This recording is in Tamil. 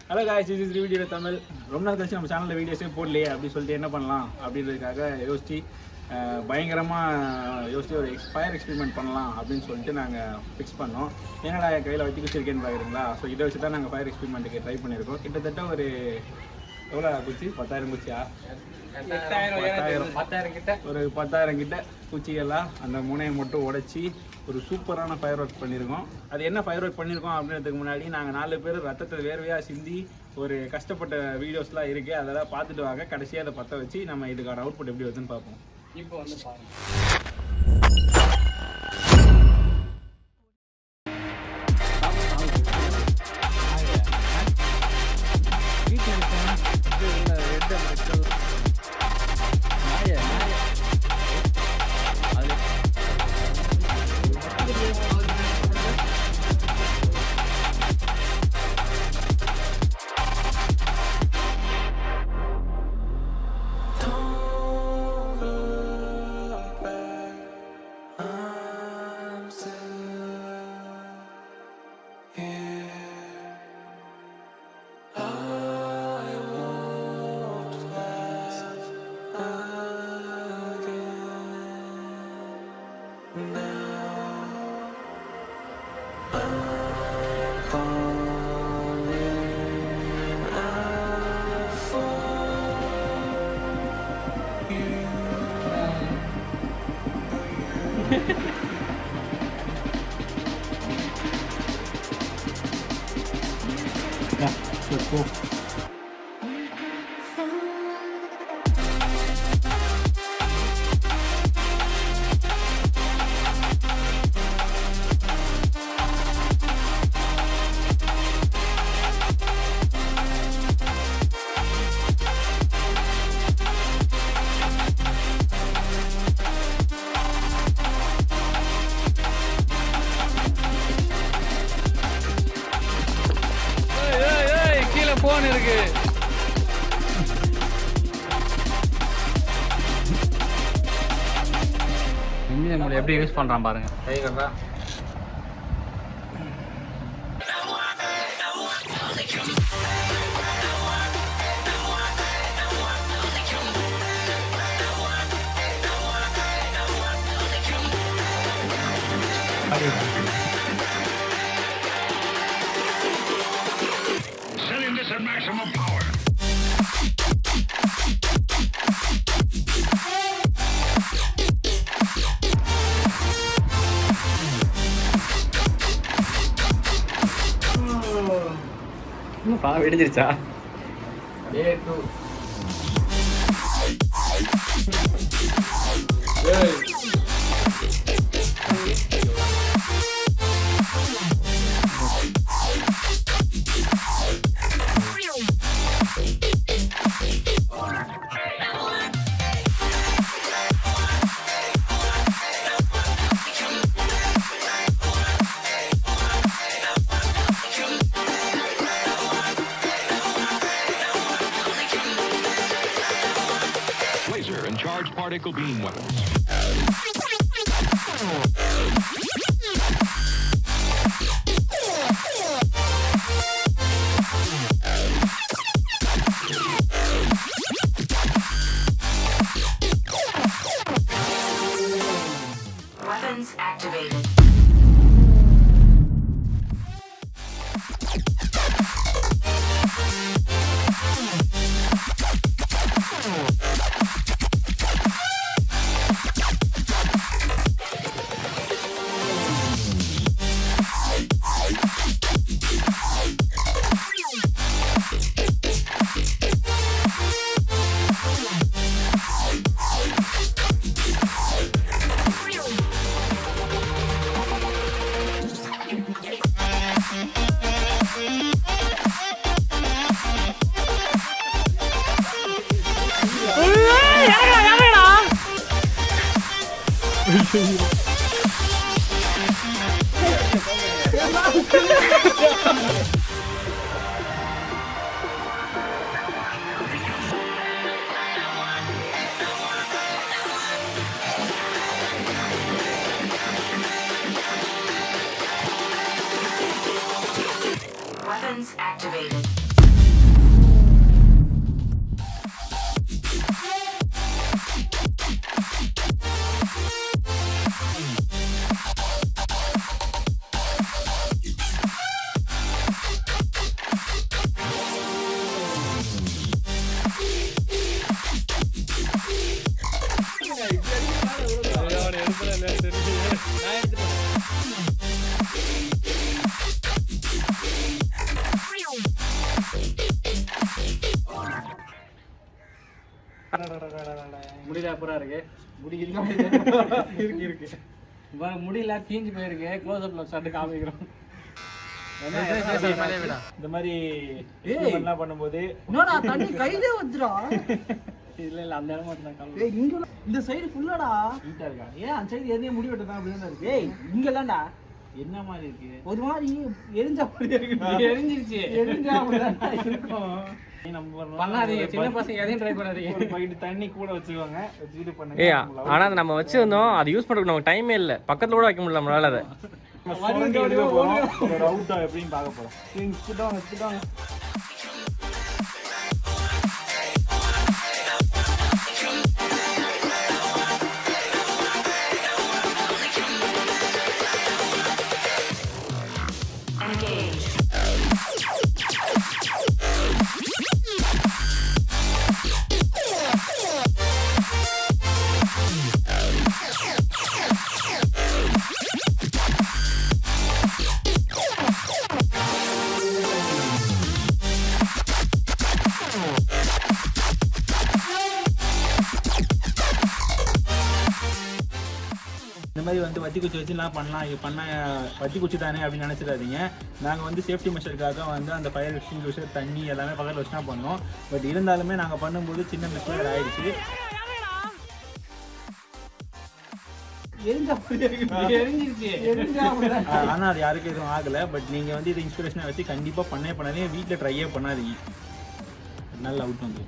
Hello guys, this is video Tamil. ரொம்ப நாள் கழிச்சு நம்ம சேனலில் வீடியோஸே போடலையே அப்படின்னு சொல்லிட்டு என்ன பண்ணலாம் அப்படின்றதுக்காக யோசிச்சு பயங்கரமாக யோசிச்சு ஒரு ஃபயர் எக்ஸ்பெரிமெண்ட் பண்ணலாம் அப்படின்னு சொல்லிட்டு நாங்கள் ஃபிக்ஸ் பண்ணோம். என்னடா என் கையில் வச்சு வச்சிருக்கேன்னு பார்க்குறீங்களா? ஸோ இதை வச்சு தான் நாங்கள் ஃபயர் எக்ஸ்பெரிமெண்ட்டுக்கு ட்ரை பண்ணியிருக்கோம். கிட்டத்தட்ட ஒரு எவ்வளோ குச்சி? 10,000 குச்சியா? 10,000 கிட்ட, ஒரு 10,000 கிட்ட குச்சியெல்லாம் அந்த முனையை மட்டும் உடைச்சி ஒரு சூப்பரான ஃபயர் ஒர்க் பண்ணியிருக்கோம். அது என்ன ஃபயர் ஒர்க் பண்ணியிருக்கோம் அப்படின்றதுக்கு முன்னாடி நாங்கள் 4 பேர் ரத்தத்தில் வேர்வையாக சிந்தி ஒரு கஷ்டப்பட்ட வீடியோஸ்லாம் இருக்குது. அதெல்லாம் பார்த்துட்டு வாங்க. கடைசியாக அதை பற்ற வச்சு நம்ம இதுக்கான அவுட்புட் எப்படி வருதுன்னு பார்ப்போம். இப்போ வந்து பாருங்க. Yeah, let's go. போன் இருக்கு. இன்ஜின் எப்படி யூஸ் பண்றான் பாருங்க. கை கட்டா at maximum power. வெடிச்சிருச்சா? Laser and charged particle beam weapons. Weapons activated. Weapons activated. முடியல அப்புறம் இருக்கு இருக்கு முடியல தீஞ்சு போயிருக்கு க்ளோஸ் அப்ல ஸ்டார்ட் காமிக்கிறோம் இந்த மாதிரி எல்லாம் பண்ணும்போது என்னடா தண்ணி கையிலே வந்துடா. இல்ல இல்ல அந்த இடம் மட்டும் தான் காமி. ஏய் இங்க இந்த சைடு ஃபுல்லாடா. நீட்டா இருக்கா ஏன் அந்த சைடு எதையும் முடி வெட்டதான் அப்படிதான் இருக்கு. ஏய் இங்க இல்லடா. என்ன மாதிரி இருக்கு ஒரு மாதிரி எரிஞ்சா அப்படியே இருக்கு. எரிஞ்சிருச்சு எரிஞ்சா அப்படிதான் இருக்கும். பண்ணாதீங்க சின்ன பசங்க எதையும் ட்ரை பண்ணாதீங்க. ஒரு பக்கெட் தண்ணி கூட வச்சுக்கோங்க வச்சுக்கிட்டு பண்ணுங்க. ஏய் ஆனா அது நம்ம வச்சிருந்தோம் அது யூஸ் பண்றதுக்கு நமக்கு டைமே இல்ல பக்கத்துல கூட வைக்க முடியல நம்மளால அதை ஒரு அவுட்டா எப்படின்னு பார்க்க போறோம். Engage. இந்த மாதிரி வந்து வத்தி குச்சி வச்சுலாம் பண்ணலாம். இது பண்ண வத்தி குச்சி தானே அப்படின்னு நினச்சிடாதீங்க. நாங்கள் வந்து சேஃப்டி மெஷருக்காக வந்து அந்த ஃபயர் எக்ஸ்டிங்யூஷர் தண்ணி எல்லாமே பக்கத்தில் வச்சு தான் பண்ணோம். பட் இருந்தாலுமே நாங்கள் பண்ணும்போது சின்ன மிஸ்டேக் ஆயிடுச்சு. எரிஞ்சா அப்படியே இருக்கு. எரிஞ்சிருச்சு எரிஞ்சா அப்படிதான். ஆனால் அது யாருக்கும் எதுவும் ஆகலை. பட் நீங்கள் வந்து இதை இன்ஸ்பிரேஷனை வச்சு கண்டிப்பாக பண்ணாதீங்க. வீட்டில் ட்ரையே பண்ணாதீங்க. நல்ல அவுட் வந்து